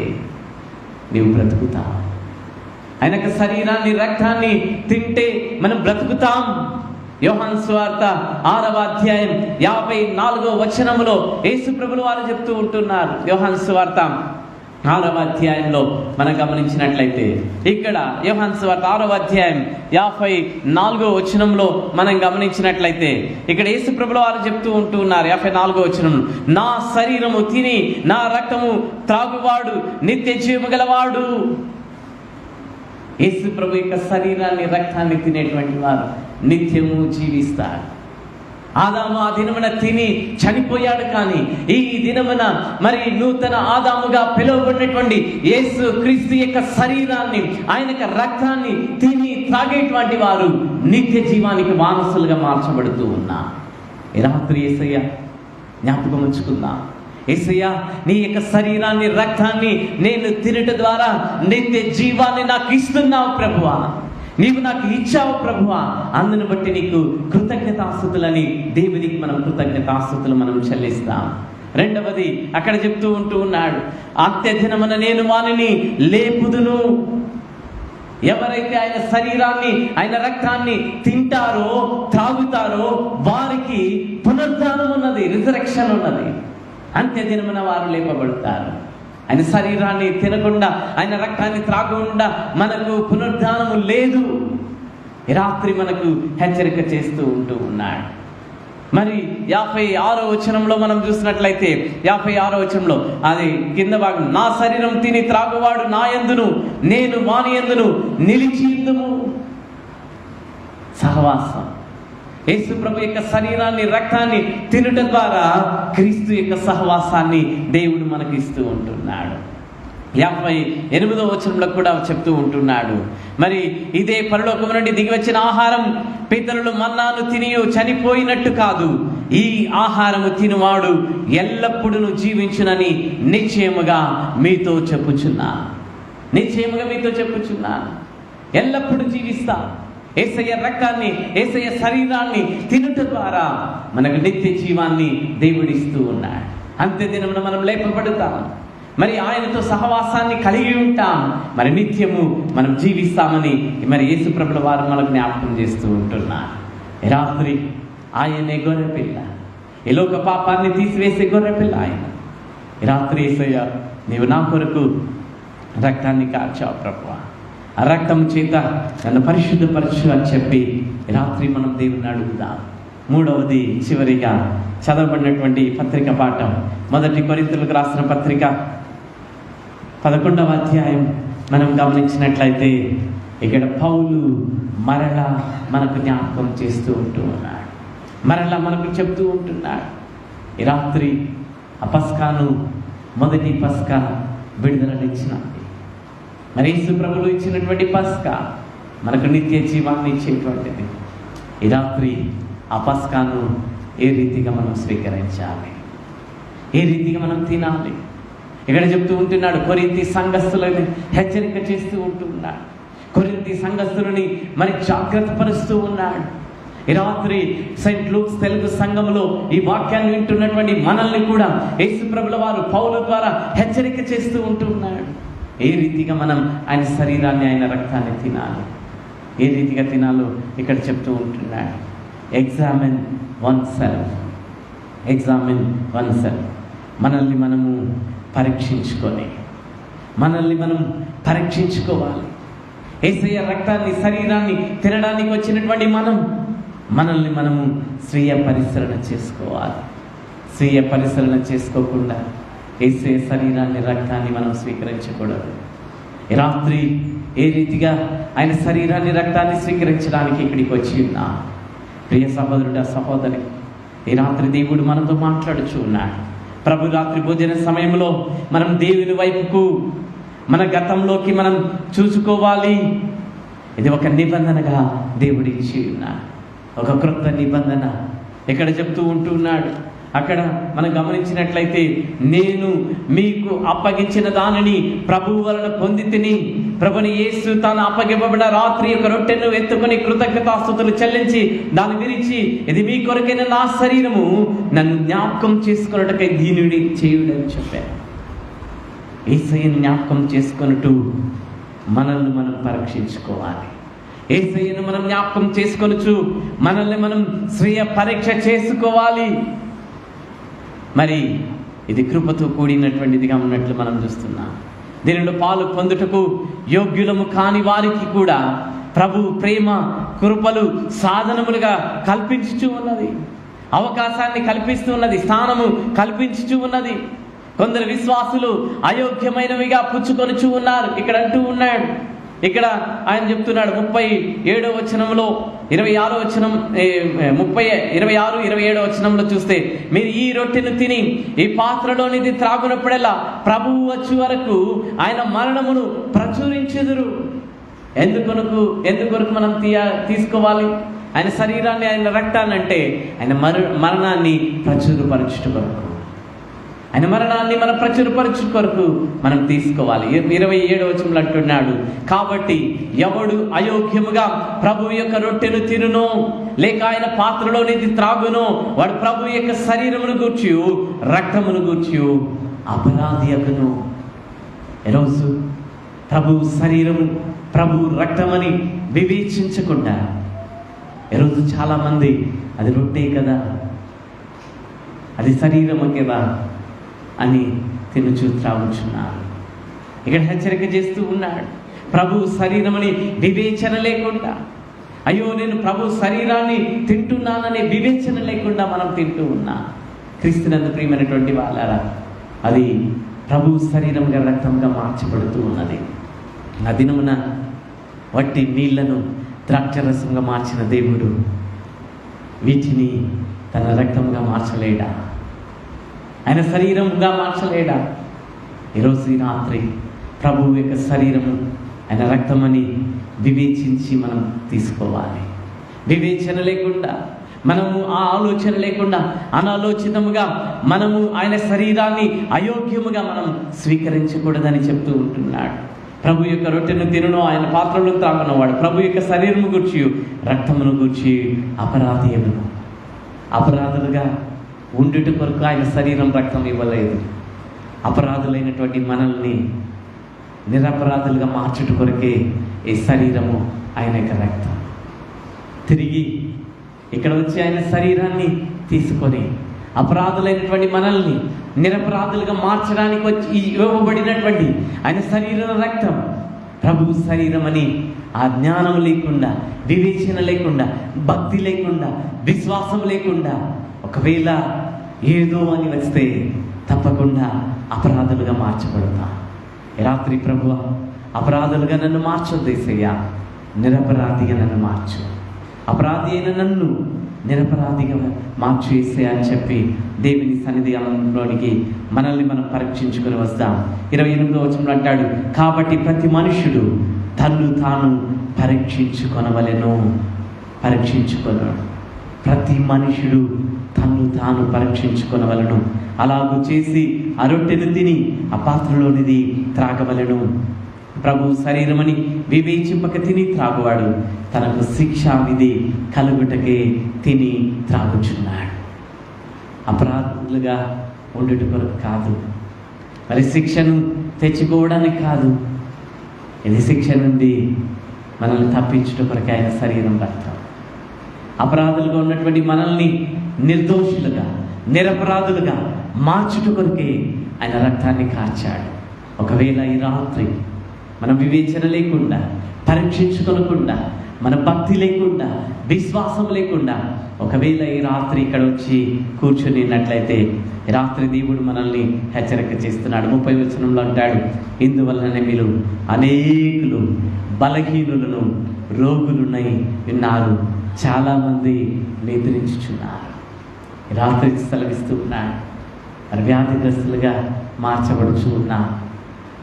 నీవు బ్రతుకుతావు. ఆయన యొక్క శరీరాన్ని, రక్తాన్ని తింటే మనం బ్రతుకుతాం. యోహాను సువార్త 6వ అధ్యాయం 54వ వచనములో యేసు ప్రభులు వారు చెప్తూ ఉంటున్నారు. యోహాను సువార్త 6వ అధ్యాయంలో మనం గమనించినట్లయితే, ఇక్కడ యోహాను సువార్త 6వ అధ్యాయం 54వ వచనంలో మనం గమనించినట్లయితే, ఇక్కడ యేసు ప్రభులు వారు చెప్తూ ఉంటున్నారు 54వ వచనంలో, నా శరీరము తిని నా రక్తము త్రాగువాడు నిత్య జీవము గలవాడు. యేసు ప్రభు యొక్క శరీరాన్ని, రక్తాన్ని తినేటువంటి వారు నిత్యము జీవిస్తారు. ఆదాము ఆ దినమున తిని చనిపోయాడు, కానీ ఈ దినమున మరి నూతన ఆదాముగా పిలువబడినటువంటి యేసు క్రీస్తు యొక్క శరీరాన్ని, ఆయన యొక్క రక్తాన్ని తిని త్రాగేటువంటి వారు నిత్య జీవానికి వారసులుగా మార్చబడుతూ ఉన్నారు. ఈ రాత్రి యేసయ్య జ్ఞాపకం ఉంచుకుందాం. యేసయ్య, నీ యొక్క శరీరాన్ని, రక్తాన్ని నేను తినట ద్వారా నిత్య జీవాన్ని నాకు ఇస్తున్నావు ప్రభువా, నీవు నాకు ఇచ్చావు ప్రభువా, అందును బట్టి నీకు కృతజ్ఞతాస్తుతులని దేవునికి మనం కృతజ్ఞతాస్తుతులు మనం చెల్లిస్తాం. రెండవది అక్కడ చెప్తూ ఉంటూ ఉన్నాడు, అంత్యదినమున నేను వానిని లేపుదును. ఎవరైతే ఆయన శరీరాన్ని, ఆయన రక్తాన్ని తింటారో, త్రాగుతారో వారికి పునరుద్ధానం ఉన్నది, రిజరెక్షన్ ఉన్నది. అంత్యదినమున వారు లేపబడతారు. ఆయన శరీరాన్ని తినకుండా, ఆయన రక్తాన్ని త్రాగకుండా మనకు పునరుద్ధానము లేదు. ఈ రాత్రి మనకు హెచ్చరిక చేస్తూ ఉంటూ ఉన్నాడు. మరి 56వ వచనంలో మనం చూసినట్లయితే, 56వ వచనంలో అది కింద భాగం, నా శరీరం తిని త్రాగువాడు నా యందును, నేను వాని యందును నిలిచి ఉందుము. సహవాసం, యేసు ప్రభు యొక్క శరీరాన్ని, రక్తాన్ని తినుట ద్వారా క్రీస్తు యొక్క సహవాసాన్ని దేవుడు మనకి ఇస్తూ ఉంటున్నాడు. 58వ వచనంలో కూడా చెప్తూ ఉంటున్నాడు, మరి ఇదే పరలోకము నుండి దిగి వచ్చిన ఆహారం పితరులు మన్నాను తిని చనిపోయినట్టు కాదు, ఈ ఆహారము తినువాడు ఎల్లప్పుడూ జీవించునని నిశ్చయముగా మీతో చెప్పుచున్నాను. నిశ్చయముగా మీతో చెప్పుచున్నాను, ఎల్లప్పుడూ జీవిస్తా. యేసయ్య రక్తాన్ని, యేసయ్య శరీరాన్ని తినుట ద్వారా మనకు నిత్య జీవాన్ని దేవుడిస్తూ ఉన్నాడు. అంత్యదినమున మనం లేపబడతాం, మరి ఆయనతో సహవాసాన్ని కలిగి ఉంటాం, మరి నిత్యము మనం జీవిస్తామని మరి యేసు ప్రభుల వారు మనకు జ్ఞాపకం చేస్తూ ఉంటున్నారు. రాత్రి ఆయనే గొర్రెపిల్ల, ఈ లోక పాపాన్ని తీసివేసే గొర్రెపిల్ల ఆయన. రాత్రి యేసయ్య, నీవు నా కొరకు రక్తాన్ని కార్చావు ప్రభువా, ఆ రక్తం చేత నన్ను పరిశుద్ధపరచు అని చెప్పి రాత్రి మనం దేవుని అడుగుదాం. మూడవది, చివరిగా చదవబడినటువంటి పత్రిక పాఠం 1 కొరింథీయులకు రాసిన పత్రిక 11వ అధ్యాయం మనం గమనించినట్లయితే, ఇక్కడ పౌలు మరలా మనకు జ్ఞాపకం చేస్తూ ఉంటూ ఉన్నాడు, మరలా మనకు చెప్తూ ఉంటున్నాడు. ఈ రాత్రి ఆ పస్కాను, మొదటి పస్కా విడుదలనిచ్చినది. మరి యేసు ప్రభువు ఇచ్చినటువంటి పస్కా మనకు నిత్య జీవాన్ని ఇచ్చేటువంటిది. ఈ రాత్రి ఆ పస్కాను ఏ రీతిగా మనం స్వీకరించాలి, ఏ రీతిగా మనం తినాలి, ఇక్కడ చెప్తూ ఉంటున్నాడు. కొరింథీ సంఘస్థులని హెచ్చరిక చేస్తూ ఉంటున్నాడు, కొరింథీ సంఘస్థులని మరి జాగ్రత్త పరుస్తూ ఉన్నాడు. ఈ రాత్రి సెయింట్ లూక్స్ తెలుగు సంఘంలో ఈ వాక్యాన్ని వింటున్నటువంటి మనల్ని కూడా యేసు ప్రభుల వారు పౌలు ద్వారా హెచ్చరిక చేస్తూ ఉంటున్నాడు. ఏ రీతిగా మనం ఆయన శరీరాన్ని, ఆయన రక్తాన్ని తినాలి, ఏ రీతిగా తినాలో ఇక్కడ చెప్తూ ఉంటున్నాడు. Examine one self, examine one self. మనల్ని మనము పరీక్షించుకొని, మనల్ని మనం పరీక్షించుకోవాలి. యేసయ్య రక్తాన్ని, శరీరాన్ని తినడానికి వచ్చినటువంటి మనల్ని మనము స్వీయ పరిశీలన చేసుకోవాలి. స్వీయ పరిశీలన చేసుకోకుండా యేసయ్య శరీరాన్ని, రక్తాన్ని మనం స్వీకరించకూడదు. ఈ రాత్రి ఏ రీతిగా ఆయన శరీరాన్ని, రక్తాన్ని స్వీకరించడానికి ఇక్కడికి వచ్చి ఉన్నా, ప్రియ సహోదరుడు, సహోదరి, ఈ రాత్రి దేవుడు మనతో మాట్లాడుచూ ఉన్నాడు. ప్రభు రాత్రి భోజన సమయంలో మనం దేవుని వైపుకు, మన గతంలోకి మనం చూసుకోవాలి. ఇది ఒక నిబంధనగా దేవుడు ఇచ్చి ఉన్నాడు, ఒక క్రొత్త నిబంధన. ఇక్కడ చెప్తూ ఉంటున్నాడు. అక్కడ మనం గమనించినట్లయితే, నేను మీకు అప్పగించిన దానిని ప్రభువు వలన పొంది తిని, ప్రభుని యేసు తాను అప్పగింపబడిన రాత్రి యొక్క రొట్టెను ఎత్తుకొని కృతజ్ఞతాస్తుతులు చెల్లించి దాన్ని విరిచి, ఇది మీ కొరకైన నా శరీరము, నన్ను జ్ఞాపకం చేసుకున్నట్టుకై దీనిని చేయుడని చెప్పారు. యేసయ్యను జ్ఞాపకం చేసుకొనుటూ మనల్ని మనం పరీక్షించుకోవాలి. యేసయ్యను మనం జ్ఞాపకం చేసుకొనుచు మనల్ని మనం స్వీయ పరీక్ష చేసుకోవాలి. మరి ఇది కృపతో కూడినటువంటిదిగా ఉన్నట్లు మనం చూస్తున్నాం. దీనిలో పాలు పొందుటకు యోగ్యులము కాని వారికి కూడా ప్రభు ప్రేమ కృపలు సాధనములుగా కల్పించుచూ ఉన్నది, అవకాశాన్ని కల్పిస్తూ ఉన్నది, స్థానము కల్పించుచూ ఉన్నది. కొందరు విశ్వాసులు అయోగ్యమైనవిగా పుచ్చుకొనుచూ ఉన్నారు. ఇక్కడ అంటూ ఉన్నాడు, ఇక్కడ ఆయన చెప్తున్నాడు 37వ వచనంలో, 26వ వచనం, 26, 27వ వచనంలో చూస్తే, మీరు ఈ రొట్టెను తిని ఈ పాత్రలోనిది త్రాగునప్పుడల్లా ప్రభువు వచ్చే వరకు ఆయన మరణమును ప్రచురించెదరు. ఎందుకొరకు మనం తీసుకోవాలి ఆయన శరీరాన్ని, ఆయన రక్తాన్ని? అంటే ఆయన మరణాన్ని ప్రచురపరచుట కొరకు, ఆయన మరణాన్ని మనం ప్రచురపరచు కొరకు మనం తీసుకోవాలి. 27వ వచనంలో అంటున్నాడు, కాబట్టి ఎవడు అయోగ్యముగా ప్రభు యొక్క రొట్టెను తినునో లేక ఆయన పాత్రలోనిది త్రాగునో వాడు ప్రభు యొక్క శరీరమును గూర్చి రక్తమును గూర్చి అపరాధి అగును. ఈరోజు ప్రభు శరీరము, ప్రభు రక్తమని వివేచించకుండా, ఈరోజు చాలామంది అది రొట్టె కదా, అది శరీరము కదా అని తినుచు త్రాగుచున్నారు. ఇక్కడ హెచ్చరిక చేస్తూ ఉన్నాడు. ప్రభు శరీరమని వివేచన లేకుండా, అయ్యో నేను ప్రభు శరీరాన్ని తింటున్నాననే వివేచన లేకుండా మనం తింటూ ఉన్నాం. క్రీస్తునందు ప్రియమైనటువంటి వాళ్ళారా, అది ప్రభు శరీరంగా రక్తంగా మార్చబడుతూ ఉన్నది. ఆ దినమున వట్టి నీళ్లను ద్రాక్షరసంగా మార్చిన దేవుడు వీటిని తన రక్తంగా మార్చలేడా? ఆయన శరీరంగా మార్చలేడా? ఈరోజు ఈ రాత్రి ప్రభువు యొక్క శరీరము, ఆయన రక్తమని వివేచించి మనం తీసుకోవాలి. వివేచన లేకుండా, మనము ఆ ఆలోచన లేకుండా అనాలోచితముగా మనము ఆయన శరీరాన్ని అయోగ్యముగా మనం స్వీకరించకూడదని చెప్తూ ఉంటున్నాడు. ప్రభు యొక్క రొట్టెను తినును, ఆయన పాత్రలో త్రాగునవాడు ప్రభు యొక్క శరీరము గూర్చి రక్తమును గూర్చి అపరాధి అగును. అపరాధులుగా ఉండుట కొరకు ఆయన శరీరం రక్తం ఇవ్వలేదు. అపరాధులైనటువంటి మనల్ని నిరపరాధులుగా మార్చుట కొరకే ఈ శరీరము, ఆయన యొక్క రక్తం. తిరిగి ఇక్కడ వచ్చి ఆయన శరీరాన్ని తీసుకొని అపరాధులైనటువంటి మనల్ని నిరపరాధులుగా మార్చడానికి వచ్చి ఇవ్వబడినటువంటి ఆయన శరీరం రక్తం, ప్రభు శరీరం అని ఆ జ్ఞానం లేకుండా, వివేచన లేకుండా, భక్తి లేకుండా, విశ్వాసం లేకుండా ఒకవేళ ఏదో అని వస్తే తప్పకుండా అపరాధులుగా మార్చబడతా. రాత్రి ప్రభువా, అపరాధులుగా నన్ను మార్చొద్దు యేసయ్యా, నిరపరాధిగా నన్ను మార్చు, అపరాధి అయిన నన్ను నిరపరాధిగా మార్చు యేసయ్యా అని చెప్పి దేవుని సన్నిధిలోనికి మనల్ని మనం పరీక్షించుకొని వస్తాం. 28వ వచనంలో అంటాడు, కాబట్టి ప్రతి మనుషుడు తన్ను తాను పరీక్షించుకొనవలెను. పరీక్షించుకొనడు. ప్రతి మనుషుడు తన్ను తాను పరీక్షించుకొనవలెను. అలాగూ చేసి ఆ రొట్టెను తిని ఆ పాత్రలోనిది త్రాగవలెను. ప్రభు శరీరమని వివేచింపక తిని త్రాగువాడు తనకు శిక్షా విధి కలుగుటకే తిని త్రాగుచున్నాడు. అపరాధులుగా ఉండుట కొరకు కాదు, మరి శిక్షను తెచ్చుకోవడానికి కాదు. ఇది శిక్ష నుండి మనల్ని తప్పించుట కొరకు ఆయన శరీరం రక్తం. అపరాధులుగా ఉన్నటువంటి మనల్ని నిర్దోషులుగా, నిరపరాధులుగా మార్చుట కొరకే ఆయన రక్తాన్ని కార్చాడు. ఒకవేళ ఈ రాత్రి మనం వివేచన లేకుండా, పరీక్షించుకోకుండా, మన భక్తి లేకుండా, విశ్వాసం లేకుండా ఒకవేళ ఈ రాత్రి ఇక్కడ వచ్చి కూర్చొనినట్లయితే ఈ రాత్రి దేవుడు మనల్ని హెచ్చరిక చేస్తున్నాడు. 30వ వచనంలో అంటాడు, ఇందువల్లనే మీరు అనేకులు బలహీనులను రోగులునై ఉన్నారు, చాలామంది నిద్రించుచున్నారు. రాత్రి సెలవిస్తూ ఉన్నాడు. మరి వ్యాధిగ్రస్తులుగా మార్చబడుతూ ఉన్నాం,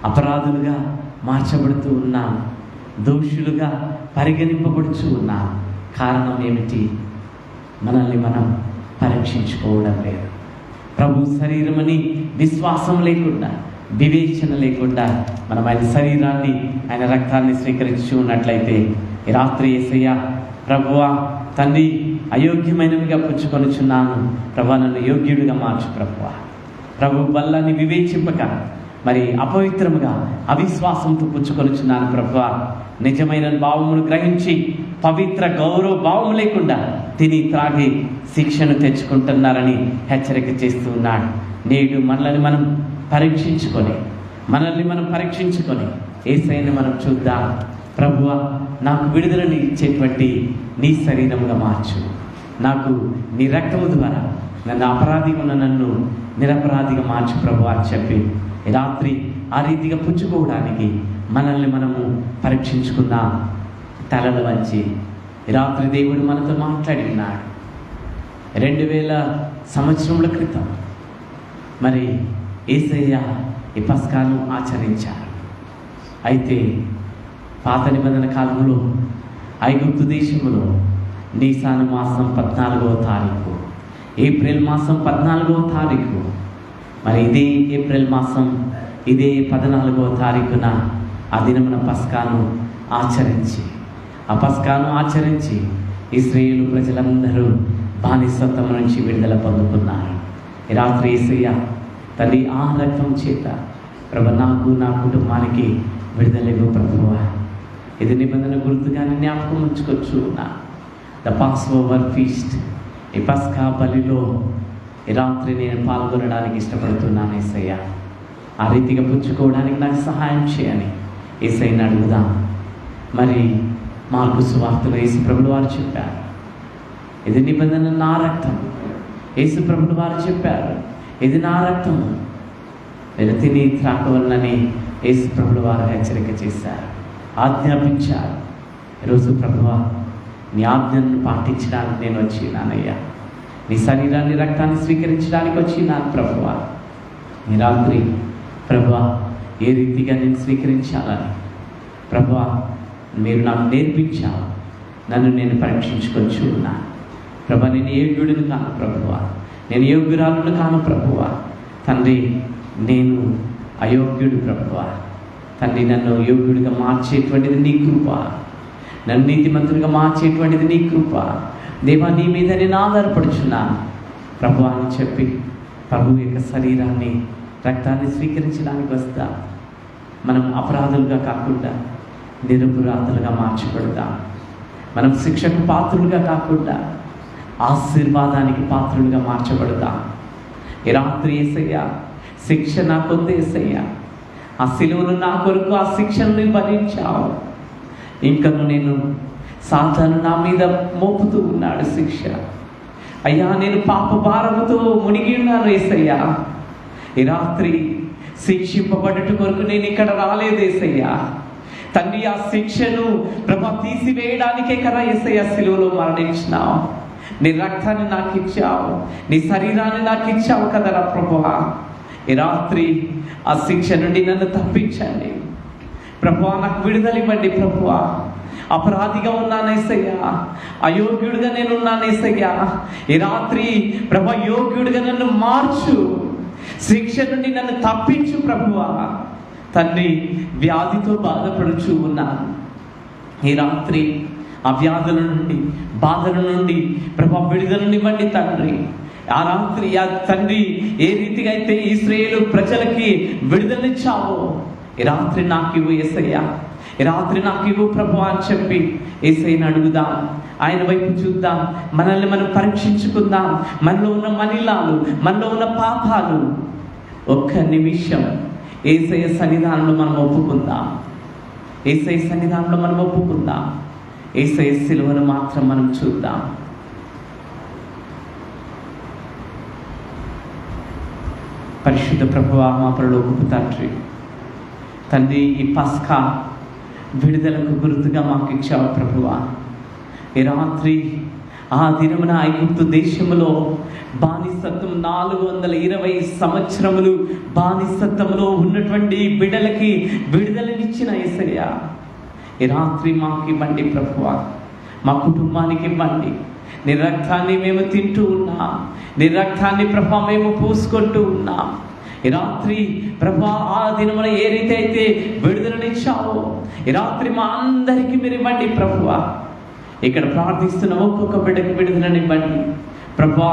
అపరాధులుగా మార్చబడుతూ ఉన్నాం, దోషులుగా పరిగణింపబడుతూ ఉన్నాం. కారణం ఏమిటి? మనల్ని మనం పరీక్షించుకోవడం లేదు. ప్రభు శరీరమని విశ్వాసం లేకుండా, వివేచన లేకుండా మనం ఆయన శరీరాన్ని, ఆయన రక్తాన్ని స్వీకరించి ఉన్నట్లయితే ఈ రాత్రి యేసయ్యా, ప్రభువా తండ్రి, అయోగ్యమైనవిగా పుచ్చుకొనుచున్నాను ప్రభువా, నన్ను యోగ్యుడిగా మార్చు ప్రభువా. ప్రభు వల్లని వివేచింపక మరి అపవిత్రముగా అవిశ్వాసంతో పుచ్చుకొనుచున్నాను ప్రభువా. నిజమైన భావమును గ్రహించి పవిత్ర గౌరవ భావం లేకుండా తిని త్రాగి శిక్షను తెచ్చుకుంటున్నారని హెచ్చరిక చేస్తూ ఉన్నాడు. నేడు మనల్ని మనం పరీక్షించుకొని యేసయ్యని మనం చూద్దాం. ప్రభువా, నాకు విడుదలని ఇచ్చేటువంటి నీ శరీరముగా మార్చు, నాకు నీ రక్తము ద్వారా నన్ను అపరాధిగా ఉన్న నన్ను నిరపరాధిగా మార్చు ప్రభు అని చెప్పి ఈ రాత్రి ఆ రీతిగా పుచ్చుకోవడానికి మనల్ని మనము పరీక్షించుకుందాం. తలలు వంచి ఈ రాత్రి దేవుడు మనతో మాట్లాడి ఉన్నాడు. 2000 సంవత్సరముల క్రితం మరి యేసయ్య ఈ పస్కాను ఆచరించారు. అయితే పాత నిబంధన కాలంలో ఐగుప్తు దేశంలో నీసాను మాసం 14వ తారీఖు, ఏప్రిల్ మాసం 14వ తారీఖు, మరి ఇదే ఏప్రిల్ మాసం ఇదే 14వ తారీఖున ఆ దినమున పస్కాను ఆచరించి ఇశ్రాయేలు ప్రజలందరూ బానిసత్వం నుంచి విడుదల పొందుకున్నారు. ఈ రాత్రి యేసయ్య తల్లి ఆ రక్తం చేత ప్రభు నాకు, నా కుటుంబానికి విడుదలగు ప్రభువా. ఇది నిబంధన గుర్తుగానే జ్ఞాపకం ఉంచుకోవచ్చు. ద పాస్ ఓవర్ ఫీస్ట్, ఈ పస్కా బలిలో ఈ రాత్రి నేను పాల్గొనడానికి ఇష్టపడుతున్నాను యేసయ్య. ఆ రీతిగా పుచ్చుకోవడానికి నాకు సహాయం చేయని యేసయ్యని అడుగుదాం. మరి మార్కు సువార్తలో యేసు ప్రభులు వారు చెప్పారు, ఇది నిబంధన నా రక్తం. యేసు ప్రభులు వారు చెప్పారు, ఇది నా రక్తం, నేను తిని త్రాకవలనని యేసు ప్రభులు వారు హెచ్చరిక చేశారు, ఆజ్ఞాపించారు. ఈరోజు ప్రభువా, నీ ఆజ్ఞను పాటించడానికి నేను వచ్చినానయ్యా, నీ శరీరాన్ని రక్తాన్ని స్వీకరించడానికి వచ్చినాను ప్రభువా. ఈ రాత్రి ప్రభువా, ఏ రీతిగా నేను స్వీకరించాలని ప్రభువా మీరు నాకు నేర్పించావు. నన్ను నేను పరీక్షించుకొచ్చు ఉన్నాను ప్రభా. నేను యోగ్యుడిని కాను ప్రభువా, నేను యోగ్యురాలను కాను ప్రభువా. తండ్రి, నేను అయోగ్యుడు ప్రభువా. తండ్రి, నన్ను యోగ్యుడిగా మార్చేటువంటిది నీ కృప, నన్ను నీతిమంతుడిగా మార్చేటువంటిది నీ కృప. దేవా, నీ మీద నేను ఆధారపడుచున్నాను ప్రభువా అని చెప్పి ప్రభు యొక్క శరీరాన్ని రక్తాన్ని స్వీకరించడానికి వస్తా. మనం అపరాధులుగా కాకుండా నిరపరాధులుగా మార్చబడతాం. మనం శిక్షకు పాత్రులుగా కాకుండా ఆశీర్వాదానికి పాత్రులుగా మార్చబడతాం. ఈ రాత్రి యేసయ్య, శిక్ష నాకొద్దు యేసయ్య, ఆ సిలువను నా కొరకు ఆ శిక్షను భరించావు. ఇంకను నేను సాతాను నా మీద మోపుతూ ఉన్నాడు శిక్ష. అయ్యా, నేను పాప భారముతో మునిగి ఉన్నాను యేసయ్య. ఈ రాత్రి శిక్షింపబడుట కొరకు నేను ఇక్కడ రాలేదు యేసయ్య. తండ్రి, ఆ శిక్షను ప్రభా తీసివేయడానికే కదా యేసయ్య సిలువలో మరణించినావు. నీ రక్తాన్ని నాకు ఇచ్చావు, నీ శరీరాన్ని నాకు ఇచ్చావు కదరా ప్రభువా. ఈ రాత్రి ఆ శిక్ష నుండి నన్ను తప్పించండి ప్రభువా, నాకు విడుదల ఇవ్వండి ప్రభువా. అపరాధిగా ఉన్నాను యేసయ్య, అయోగ్యుడిగా నేను ఉన్నాను యేసయ్య. ఈ రాత్రి ప్రభా, యోగ్యుడిగా నన్ను మార్చు, శిక్ష నుండి నన్ను తప్పించు ప్రభువా. తండ్రి, వ్యాధితో బాధపడుచు ఉన్నాను. ఈ రాత్రి ఆ వ్యాధుల నుండి, బాధల నుండి ప్రభా విడుదలనివ్వండి తండ్రి. ఆ రాత్రి ఆ తండ్రి ఏ రీతిగా అయితే ఇశ్రాయేలు ప్రజలకి విడుదలనిచ్చావో ఈ రాత్రి నాకు ఇవ్వు యేసయ్య, ఈ రాత్రి నాకు ఇవ్వు ప్రభువా అని చెప్పి యేసయ్యని అడుగుదాం. ఆయన వైపు చూద్దాం, మనల్ని మనం పరీక్షించుకుందాం. మనలో ఉన్న మలినాలు, మనలో ఉన్న పాపాలు ఒక్క నిమిషం యేసయ్య సన్నిధానంలో మనం ఒప్పుకుందాం. యేసయ్య సన్నిధానంలో మనం ఒప్పుకుందాం. యేసయ్య సిలువను మాత్రం మనం చూద్దాం. పరిశుద్ధ ప్రభువా, మా పరలోకపు తండ్రి, ఈ పస్కా విడుదలకు గుర్తుగా మాకు ఇచ్చావు ప్రభువా. ఈ రాత్రి ఆ దినమున ఐగుప్తు దేశములో బానిసత్వం 420 సంవత్సరములు బానిసత్వంలో ఉన్నటువంటి బిడ్డలకి విడుదలనిచ్చిన యేసయ్య, ఈ రాత్రి మాకు ఇవ్వండి ప్రభువా, మా కుటుంబానికి ఇవ్వండి. నీ రక్తాన్ని మేము తింటూ ఉన్నాం, నీ రక్తాన్ని ప్రభా మేము పూసుకుంటూ ఉన్నాం. ఈ రాత్రి ప్రభా ఆ దినమున ఏ రీతి అయితే విడుదలనిచ్చావో ఈ రాత్రి మా అందరికీ మీరు ఇవ్వండి ప్రభువా. ఇక్కడ ప్రార్థిస్తున్న ఒక్కొక్క బిడ్డకి విడుదలనివ్వండి ప్రభువా.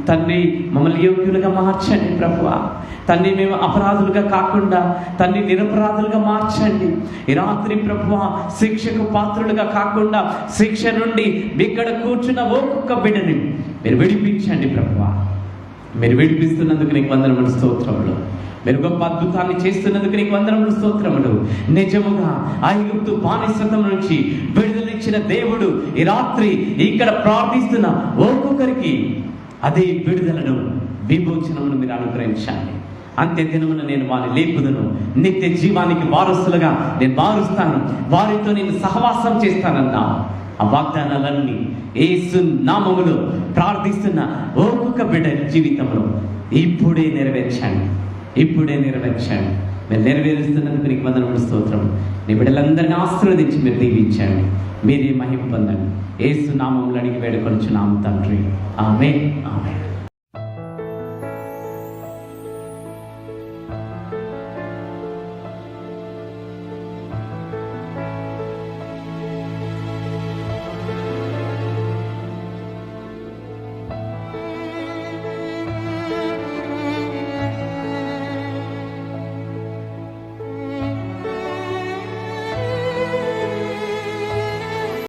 తండ్రి మమ్మల్ని యోగ్యులుగా మార్చండి ప్రభువా. తండ్రి మేము అపరాధులుగా కాకుండా తండ్రి నిరపరాధులుగా మార్చండి. ఈ రాత్రి ప్రభువా శిక్షకు పాత్రులుగా కాకుండా శిక్ష నుండి ఇక్కడ కూర్చున్న ఒక్కొక్క బిడ్డని మీరు విడిపించండి ప్రభువా. మీరు విడిపిస్తున్నందుకు నీకు వందనములు స్తోత్రములు. మీరు గొప్ప అద్భుతాన్ని చేస్తున్నందుకు నీకు వందనములు స్తోత్రములు. నిజముగా ఐగుప్తు బానిసత్వం నుంచి విడుదలిచ్చిన దేవుడు ఈ రాత్రి ఇక్కడ ప్రార్థిస్తున్న ఒక్కొక్కరికి అదే విడుదలను విమోచనమును మీరు అనుగ్రహించండి. అంత్య దినమున నేను వారిని లేపుదును, నిత్య జీవానికి వారసులుగా నేను మారుస్తాను, వారితో నేను సహవాసం చేస్తానన్నా ఆ వాగ్దానాలన్నీ యేసు నామములో ప్రార్థిస్తున్న ఒక్కొక్క బిడ్డ జీవితంలో ఇప్పుడే నెరవేర్చండి, ఇప్పుడే నెరవేర్చండి. మీరు నెరవేరుస్తున్నందుకు నీకు వందనములు స్తోత్రం. నీ బిడ్డలందరినీ ఆశీర్వదించి మీరు దీవించండి, మీరే మహిమ పొందండి. యేసు నామములో అడిగి వేడుకొనుచున్నాము తండ్రి. ఆమేన్, ఆమేన్.